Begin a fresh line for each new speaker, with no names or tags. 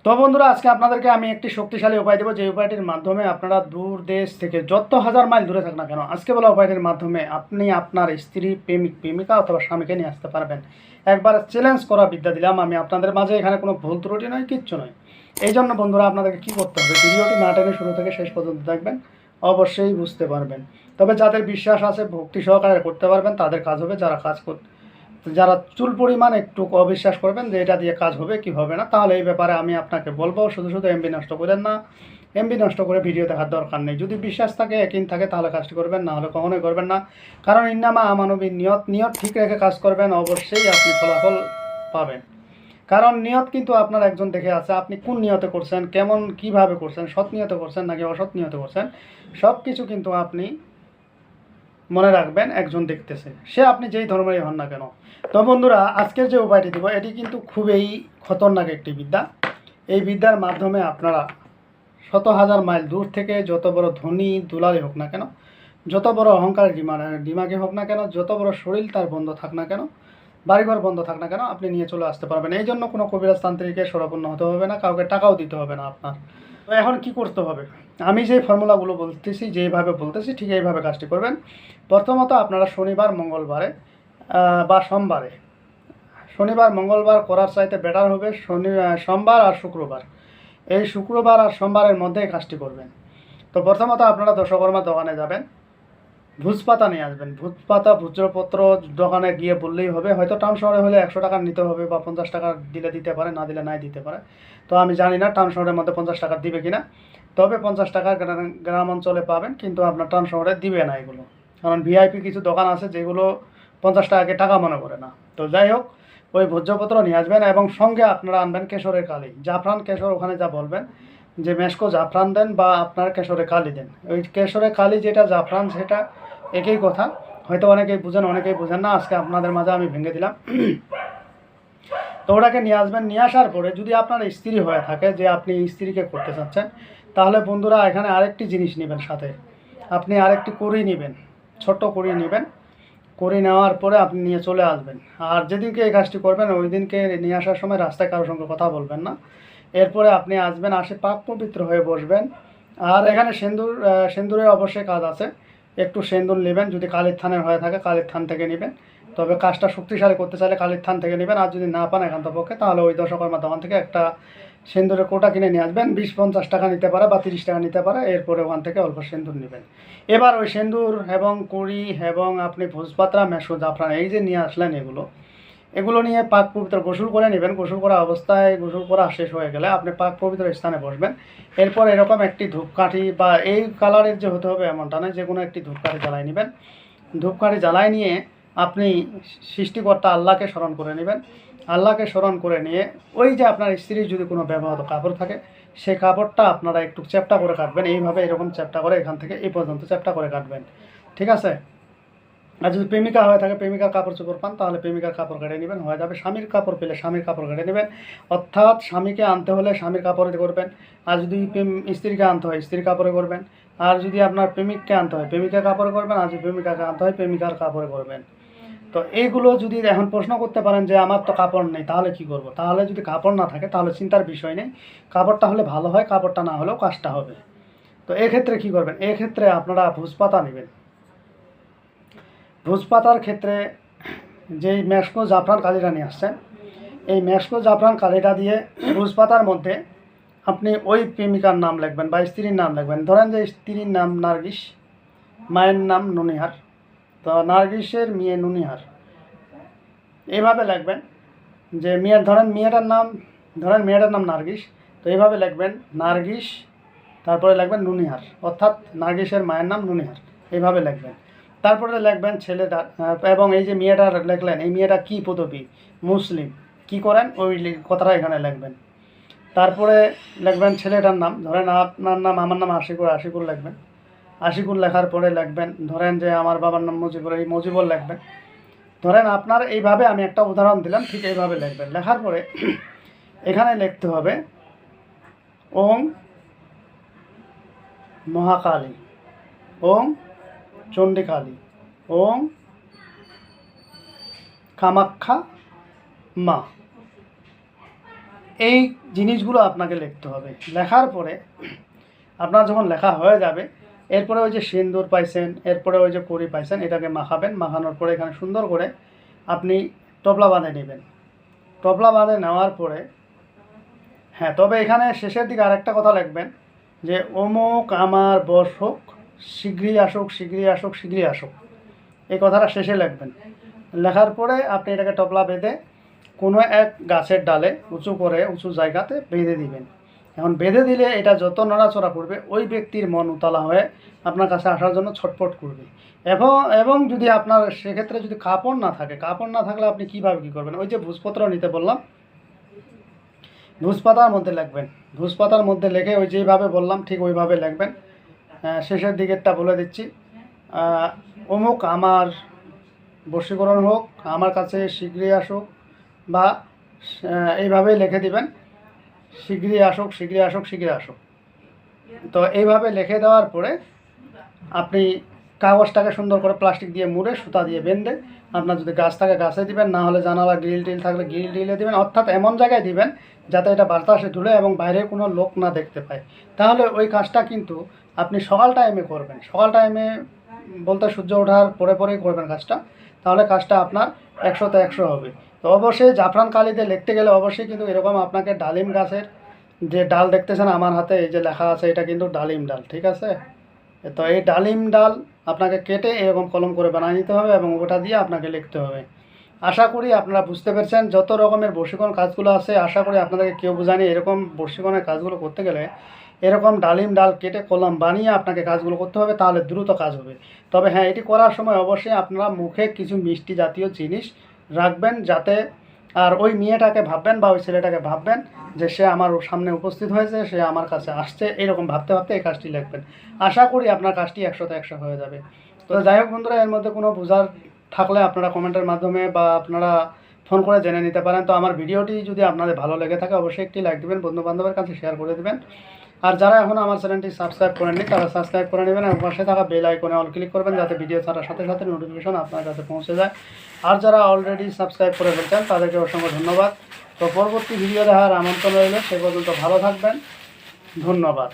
তো বন্ধুরা, আজকে আপনাদেরকে আমি একটি শক্তিশালী উপায় দেবো, যে উপায়টির মাধ্যমে আপনারা দূর দেশ থেকে যত হাজার মাইল দূরে থাক না কেন, আজকে বলা উপায়টির মাধ্যমে আপনি আপনার স্ত্রী, প্রেমিক, প্রেমিকা অথবা স্বামীকে নিয়ে আসতে পারবেন। একবার চ্যালেঞ্জ করা বিদ্যা দিলাম আমি আপনাদের মাঝে, এখানে কোনো ভুল ত্রুটি নয়, কিচ্ছু নয়। এই জন্য বন্ধুরা, আপনাদেরকে কী করতে হবে, ভিডিওটি না টেনে শুরু থেকে শেষ পর্যন্ত দেখবেন, অবশ্যই বুঝতে পারবেন। তবে যাদের বিশ্বাস আছে, ভক্তি সহকারে করতে পারবেন, তাদের কাজ হবে। যারা চুল পরিমাণ একটু অবিশ্বাস করবেন যে এটা দিয়ে কাজ হবে কি হবে না, তাহলে এই ব্যাপারে আমি আপনাকে বলবো, শুধু শুধু এমবি নষ্ট করেন না। এমবি নষ্ট করে ভিডিও দেখার দরকার নেই। যদি বিশ্বাস থাকে, একই থাকে, তাহলে কাজটি করবেন, না হলে কখনোই করবেন না। কারণ ইন্নামা আমানবী নিয়ত ঠিক রেখে কাজ করবেন, অবশ্যই আপনি ফলাফল পাবেন। কারণ নিয়ত কিন্তু আপনার একজন দেখে আছে, আপনি কোন নিয়তে করছেন, কেমন কিভাবে করছেন, সৎ নিয়তে করছেন নাকি অসৎ নিয়তে করছেন, সব কিছু কিন্তু আপনি মনে রাখবেন, একজন দেখতেছে, সে আপনি যেই ধর্মেরই হন না কেন। তো বন্ধুরা, আজকের যে উপায়টি দেবো, এটি কিন্তু খুবই খতরনাক একটি বিদ্যা। এই বিদ্যার মাধ্যমে আপনারা শত হাজার মাইল দূর থেকে যত বড় ধনী দুলারি হোক না কেন, যত বড় অহংকার ডিমাগে হোক না কেন, যত বড় শরীর তার বন্ধ থাক না কেন, বাড়িঘর বন্ধ থাক না কেন, আপনি নিয়ে চলে আসতে পারবেন। এই জন্য কোনো কবিরাজ তান্ত্রিকের শরণাপন্ন হতে হবে না, কাউকে টাকাও দিতে হবে না আপনার। তো এখন কি করতে হবে, আমি যে ফর্মুলাগুলো বলতেছি, যেভাবে বলতেছি ঠিক এইভাবে কাজটি করবেন। প্রথমত আপনারা শনিবার, মঙ্গলবারে বা সোমবারে, শনিবার মঙ্গলবার করার চাইতে বেটার হবে সোমবার আর শুক্রবার। এই শুক্রবার আর সোমবারের মধ্যে এই কাজটি করবেন। তো প্রথমত আপনারা দশকর্মা দোকানে যাবেন, ভুজপাতা নিয়ে আসবেন। ভুজপাতা, ভুজ্রপত্র দোকানে গিয়ে বললেই হবে। হয়তো টাউন শহরে হলে 100 টাকা নিতে হবে, বা 50 টাকা দিলে দিতে পারে, না দিলে নাই দিতে পারে। তো আমি জানি না টাউন শহরের মধ্যে 50 টাকা দিবে কিনা। তবে 50 টাকা গ্রাম অঞ্চলে পাবেন, কিন্তু আপনার টাউন শহরে দিবে না এগুলো। কারণ ভিআইপি কিছু দোকান আছে যেগুলো 50 টাকাকে টাকা মনে করে না। তো যাই হোক, ওই ভোজ্যপত্র নিয়ে আসবেন, এবং সঙ্গে আপনারা আনবেন কেশরের কালি, জাফরান কেশর। ওখানে যা বলবেন যে মেশকো জাফরান দেন, বা আপনার কেশরের কালি দেন। ওই কেশরের কালি যেটা, জাফরান সেটা একই কথা। হয়তো অনেকেই বুঝেন, অনেকেই বুঝেন না। আজকে আপনাদের মাঝে আমি ভেঙে দিলাম। তো ওটাকে নিয়ে আসবেন। নিয়ে আসার পরে যদি আপনার স্ত্রী হয়ে থাকে, যে আপনি স্ত্রীকে করতে চাচ্ছেন, তাহলে বন্ধুরা এখানে আরেকটি জিনিস নেবেন সাথে। আপনি আরেকটি কড়ি নেবেন, ছোট্ট কড়ি নেবেন। কড়ি নেওয়ার পরে আপনি নিয়ে চলে আসবেন। আর যেদিনকে এই কাজটি করবেন, ওই দিনকে নিয়ে আসার সময় রাস্তায় কারোর সঙ্গে কথা বলবেন না। এরপরে আপনি আসবেন, আসে পাক পবিত্র হয়ে বসবেন। আর এখানে সিঁদুরের অবশ্যই কাজ আছে। একটু সিঁদুর নেবেন, যদি কালির থানের হয়ে থাকে কালির থান থেকে নেবেন। তবে কাজটা শক্তিশালী করতে চাইলে কালির থান থেকে নেবেন। আর যদি না পান একান্ত পক্ষে, তাহলে ওই দশকর্মা দোকান থেকে একটা সিঁদুরের কোটা কিনে নিয়ে আসবেন। 20-50 টাকা নিতে পারে, বা 30 টাকা নিতে পারে। এরপরে ওখান থেকে অল্প সিঁদুর নেবেন। এবার ওই সিঁদুর এবং কুড়ি এবং আপনি ভোজপাত্রা, মেশো, জাফরান, এই যে নিয়ে আসলেন, এগুলো নিয়ে পাক পবিত্র গোসল করে নেবেন। গোসল করা অবস্থায়, গোসল করা শেষ হয়ে গেলে আপনি পাক পবিত্র স্থানে বসবেন। এরপর এরকম একটি ধূপকাঠি, বা এই কালারের যে হতে হবে এমনটা নয়, যে কোনো একটি ধূপকাঠি জ্বালাই নেবেন। ধূপকাঠি জ্বালাই নিয়ে আপনি সৃষ্টিকর্তা আল্লাহকে স্মরণ করে নেবেন। আল্লাহকে স্মরণ করে নিয়ে, ওই যে আপনার স্ত্রীর যদি কোনো ব্যবহৃত কাপড় থাকে, সেই কাপড়টা আপনারা একটু চ্যাপ্টা করে কাটবেন। এইভাবে এরকম চ্যাপ্টা করে, এখান থেকে এই পর্যন্ত চ্যাপ্টা করে কাটবেন। ঠিক আছে? আর যদি প্রেমিকা হয়ে থাকে, প্রেমিকার কাপড় চোপড় পান, তাহলে প্রেমিকার কাপড় কেটে নেবেন, হয়ে যাবে। স্বামীর কাপড় পেলে স্বামীর কাপড় কেটে নেবেন। অর্থাৎ স্বামীকে আনতে হলে স্বামীর কাপড়ে করবেন। আর যদি স্ত্রীকে আনতে হয়, স্ত্রীর কাপড়ে করবেন। আর যদি আপনার প্রেমিককে আনতে হয়, প্রেমিকার কাপড়ে করবেন। আর যদি প্রেমিকাকে আনতে হয়, প্রেমিকার কাপড়ে করবেন। তো এইগুলো যদি এখন প্রশ্ন করতে পারেন যে আমার তো কাপড় নেই, তাহলে কি করব? তাহলে যদি কাপড় না থাকে, তাহলে চিন্তার বিষয় নেই। কাপড়টা হলে ভালো হয়, কাপড়টা না হলেও কাজটা হবে। তো এক্ষেত্রে কি করবেন? এক্ষেত্রে আপনারা ভুজপাতা নেবেন। ভোজপাতার ক্ষেত্রে যেই মেশকো জাফরান কালিটা নিয়ে আসছেন, এই মেশকো জাফরান কালিটা দিয়ে ভোজপাতার মধ্যে আপনি ওই প্রেমিকার নাম লিখবেন, বা স্ত্রীর নাম লিখবেন। ধরেন যে স্ত্রীর নাম নার্গিস, মায়ের নাম নুনিহার। তো নার্গিসের মেয়ে নুনিহার, এইভাবে লিখবেন। যে মেয়েটার নাম নার্গিস। তো এইভাবে লিখবেন, নার্গিস, তারপরে লিখবেন নুনিহার, অর্থাৎ নার্গিসের মায়ের নাম নুনিহার। এইভাবে লিখবেন। তারপরে লিখবেন ছেলেটা, এবং এই যে মেয়েটা লিখলেন, এই মেয়েটা কী পদবী, মুসলিম, কি করেন, ওই কথাটা এখানে লিখবেন। তারপরে লিখবেন ছেলেটার নাম। ধরেন আপনার নাম, আমার নাম আশিকুর, আশিকুর লিখবেন। আশিকুর লেখার পরে লিখবেন, ধরেন যে আমার বাবার নাম মুজিবুর, এই মুজিবুর লিখবেন। ধরেন আপনার এইভাবে, আমি একটা উদাহরণ দিলাম, ঠিক এইভাবে লিখবেন। লেখার পরে এখানে লিখতে হবে ওং মহাকালী, ওং চণ্ডীকালী, ওং কামাখ্যা মা। এই জিনিসগুলো আপনাকে লিখতে হবে। লেখার পরে আপনার যখন লেখা হয়ে যাবে, এরপরে ওই যে সিন্দুর পাইছেন, এরপরে ওই যে কড়ি পাইছেন, এটাকে মাখাবেন। মাখানোর পরে এখানে সুন্দর করে আপনি টপলা বাঁধে নেবেন। টপলা বাঁধে নেওয়ার পরে হ্যাঁ, তবে এখানে শেষের দিকে আরেকটা কথা লিখবেন যে অমুক আমার বশ হোক, শীঘ্রই আসুক, শীঘ্রই আসুক, শীঘ্রই আসুক, এই কথাটা শেষে লিখবেন। লেখার পরে আপনি এটাকে টপলা বেঁধে কোনো এক গাছের ডালে উঁচু করে উঁচু জায়গাতে বেঁধে দিবেন। এখন বেঁধে দিলে এটা যত নড়াচড়া করবে ওই ব্যক্তির মন উতলা হয়ে আপনার কাছে আসার জন্য ছটফট করবে। এবং এবং যদি আপনার সেক্ষেত্রে যদি কাপড় না থাকে, কাপড় না থাকলে আপনি কীভাবে কী করবেন, ওই যে ভূষপত্র নিতে বললাম, ভূষপাতার মধ্যে লিখবেন। ভূষপাতার মধ্যে লিখে ওই যেইভাবে বললাম ঠিক ওইভাবে লিখবেন। শেষের দিকেরটা বলে দিচ্ছি, অমুক আমার বশীকরণ হোক, আমার কাছে শীঘ্রই আসুক, বা এইভাবেই লিখে দিবেন, শীঘ্রই আসুক, শীঘ্রই আসুক, শীঘ্রই আসুক। তো এইভাবে লিখে দেওয়ার পরে আপনি কাগজটাকে সুন্দর করে প্লাস্টিক দিয়ে মুড়ে সুতা দিয়ে বেঁধে, আপনার যদি গাছ থাকে গাছে দিবেন, না হলে জানালা গ্রিল টিল থাকলে গ্রিল টিলে দিবেন। অর্থাৎ এমন জায়গায় দিবেন যাতে এটা বাতাসে ধুলে এবং বাইরে কোনো লোক না দেখতে পায়। তাহলে ওই কাজটা কিন্তু আপনি সকাল টাইমে করবেন। সকাল টাইমে বলতে সূর্য ওঠার পরে পরেই করবেন কাজটা, তাহলে কাজটা আপনার 100তে 100 হবে। তো অবশ্যই জাফরান কালিতে লিখতে গেলে অবশ্যই কিন্তু এরকম আপনাকে ডালিম গাছের যে ডাল দেখতেছেন আমার হাতে এই যে লেখা আছে, এটা কিন্তু ডালিম ডাল, ঠিক আছে? তো এই ডালিম ডাল আপনাকে কেটে এরকম কলম করে বানিয়ে নিতে হবে এবং ওটা দিয়ে আপনাকে লিখতে হবে। আশা করি আপনারা বুঝতে পেরেছেন। যত রকমের বশীকরণ কাজগুলো আছে আশা করি আপনাদেরকে কেউ বোঝায়নি। এরকম বশীকরণের কাজগুলো করতে গেলে এরকম ডালিম ডাল কেটে কলম বানিয়ে আপনাকে কাজগুলো করতে হবে, তাহলে দ্রুত কাজ হবে। তবে হ্যাঁ, এটি করার সময় অবশ্যই আপনারা মুখে কিছু মিষ্টি জাতীয় জিনিস রাখবেন, যাতে আর ওই মেয়েটাকে ভাববেন বা ওই ছেলেটাকে ভাববেন যে সে আমার সামনে উপস্থিত হয়েছে, সে আমার কাছে আসছে, এরকম ভাবতে ভাবতে এই কাজটি লিখবেন। আশা করি আপনার কাজটি 100তে 100 হয়ে যাবে। তো যাই হোক বন্ধুরা, এর মধ্যে কোনো বোঝার থাকলে আপনারা কমেন্টের মাধ্যমে বা আপনারা ফোন করে জেনে নিতে পারেন। তো আমার ভিডিওটি যদি আপনাদের ভালো লেগে থাকে অবশ্যই একটি লাইক দেবেন, বন্ধুবান্ধবের কাছে শেয়ার করে দেবেন। আর যারা এখনও আমার চ্যানেলটি সাবস্ক্রাইব করেননি তারা সাবস্ক্রাইব করে নেবেন এবং পাশে থাকা বেল আইকনে অল ক্লিক করবেন, যাতে ভিডিও ছাড়ার সাথে সাথে নোটিফিকেশন আপনার কাছে পৌঁছে যায়। আর যারা অলরেডি সাবস্ক্রাইব করে ফেলছেন তাদেরকে অসংখ্য ধন্যবাদ। তো পরবর্তী ভিডিও দেখার আমন্ত্রণ রইল। সে পর্যন্ত ভালো থাকবেন। ধন্যবাদ।